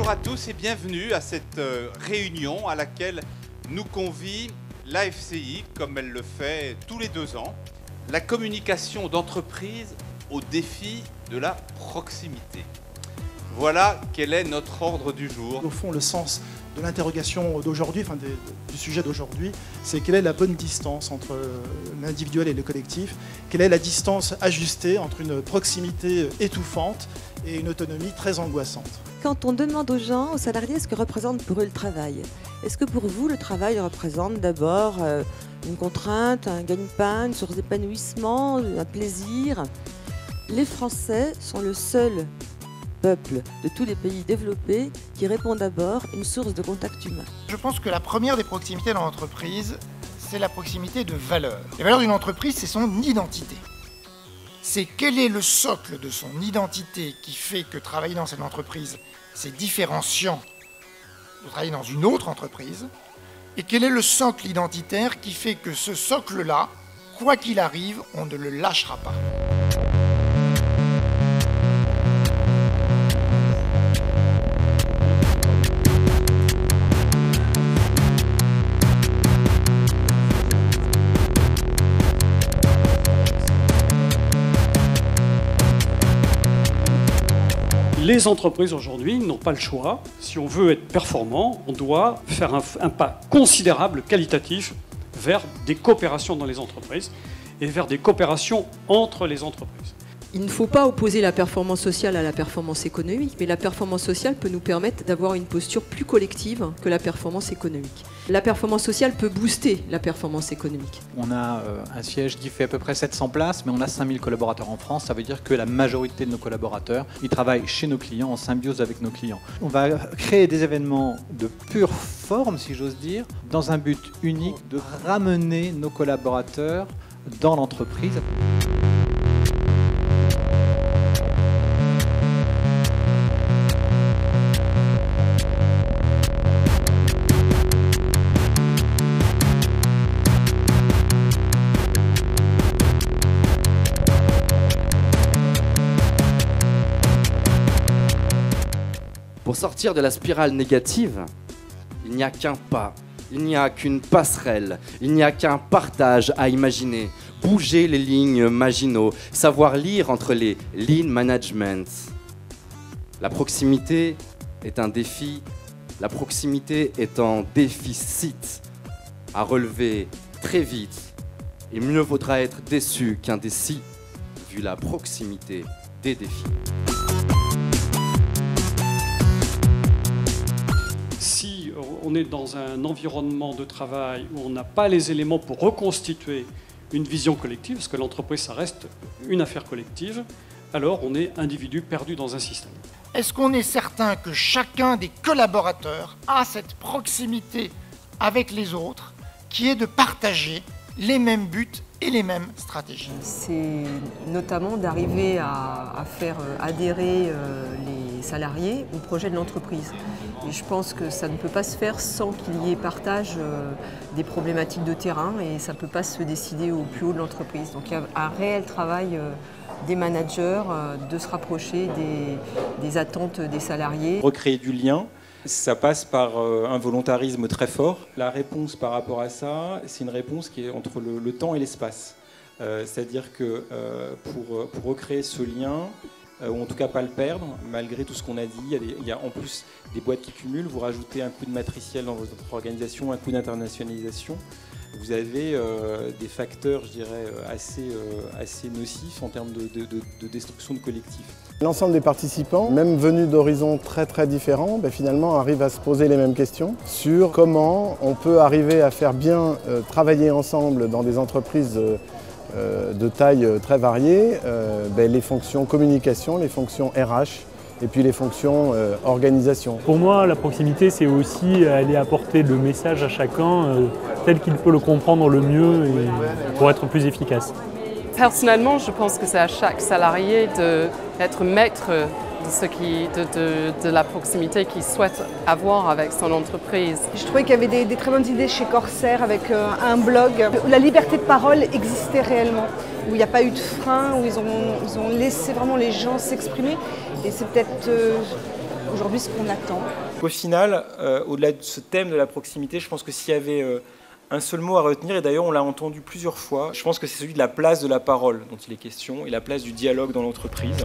Bonjour à tous et bienvenue à cette réunion à laquelle nous convie l'AFCI, comme elle le fait tous les 2 ans, la communication d'entreprise au défi de la proximité. Voilà quel est notre ordre du jour. Au fond, le sens de l'interrogation d'aujourd'hui, enfin du sujet d'aujourd'hui, c'est quelle est la bonne distance entre l'individuel et le collectif, quelle est la distance ajustée entre une proximité étouffante et une autonomie très angoissante. Quand on demande aux gens, aux salariés, ce que représente pour eux le travail, est-ce que pour vous le travail représente d'abord une contrainte, un gagne-pain, une source d'épanouissement, un plaisir? Les Français sont le seul peuple de tous les pays développés qui répond d'abord à une source de contact humain. Je pense que la première des proximités dans l'entreprise, c'est la proximité de valeurs. Les valeurs d'une entreprise, c'est son identité. C'est quel est le socle de son identité qui fait que travailler dans cette entreprise, c'est différenciant de travailler dans une autre entreprise, et quel est le socle identitaire qui fait que ce socle-là, quoi qu'il arrive, on ne le lâchera pas. Les entreprises aujourd'hui n'ont pas le choix. Si on veut être performant, on doit faire un pas considérable, qualitatif, vers des coopérations dans les entreprises et vers des coopérations entre les entreprises. Il ne faut pas opposer la performance sociale à la performance économique, mais la performance sociale peut nous permettre d'avoir une posture plus collective que la performance économique. La performance sociale peut booster la performance économique. On a un siège qui fait à peu près 700 places, mais on a 5000 collaborateurs en France. Ça veut dire que la majorité de nos collaborateurs, ils travaillent chez nos clients, en symbiose avec nos clients. On va créer des événements de pure forme, si j'ose dire, dans un but unique de ramener nos collaborateurs dans l'entreprise. Pour sortir de la spirale négative, il n'y a qu'un pas, il n'y a qu'une passerelle, il n'y a qu'un partage à imaginer, bouger les lignes Maginot, savoir lire entre les lean management. La proximité est un défi, la proximité est en déficit à relever très vite. Et mieux vaudra être déçu qu'indécis, vu la proximité des défis. Si on est dans un environnement de travail où on n'a pas les éléments pour reconstituer une vision collective, parce que l'entreprise, ça reste une affaire collective, alors on est individu perdu dans un système. Est-ce qu'on est certain que chacun des collaborateurs a cette proximité avec les autres qui est de partager les mêmes buts et les mêmes stratégies? C'est notamment d'arriver à faire adhérer les salariés au projet de l'entreprise. Et je pense que ça ne peut pas se faire sans qu'il y ait partage des problématiques de terrain et ça ne peut pas se décider au plus haut de l'entreprise. Donc il y a un réel travail des managers de se rapprocher des attentes des salariés. Recréer du lien, ça passe par un volontarisme très fort. La réponse par rapport à ça, c'est une réponse qui est entre le temps et l'espace. C'est-à-dire que pour recréer ce lien, ou en tout cas pas le perdre, malgré tout ce qu'on a dit, il y a en plus des boîtes qui cumulent, vous rajoutez un coup de matriciel dans votre organisation, un coup d'internationalisation, vous avez des facteurs, je dirais, assez nocifs en termes de destruction de collectifs. L'ensemble des participants, même venus d'horizons très différents, finalement arrivent à se poser les mêmes questions sur comment on peut arriver à faire bien travailler ensemble dans des entreprises de taille très variée, les fonctions communication, les fonctions RH et puis les fonctions organisation. Pour moi, la proximité, c'est aussi aller apporter le message à chacun tel qu'il peut le comprendre le mieux et pour être plus efficace. Personnellement, je pense que c'est à chaque salarié d'être maître de la proximité qu'il souhaite avoir avec son entreprise. Je trouvais qu'il y avait des très bonnes idées chez Corsair avec un blog où la liberté de parole existait réellement, où il n'y a pas eu de frein, où ils ont laissé vraiment les gens s'exprimer. Et c'est peut-être aujourd'hui ce qu'on attend. Au final, au-delà de ce thème de la proximité, je pense que s'il y avait un seul mot à retenir, et d'ailleurs on l'a entendu plusieurs fois, je pense que c'est celui de la place de la parole dont il est question et la place du dialogue dans l'entreprise.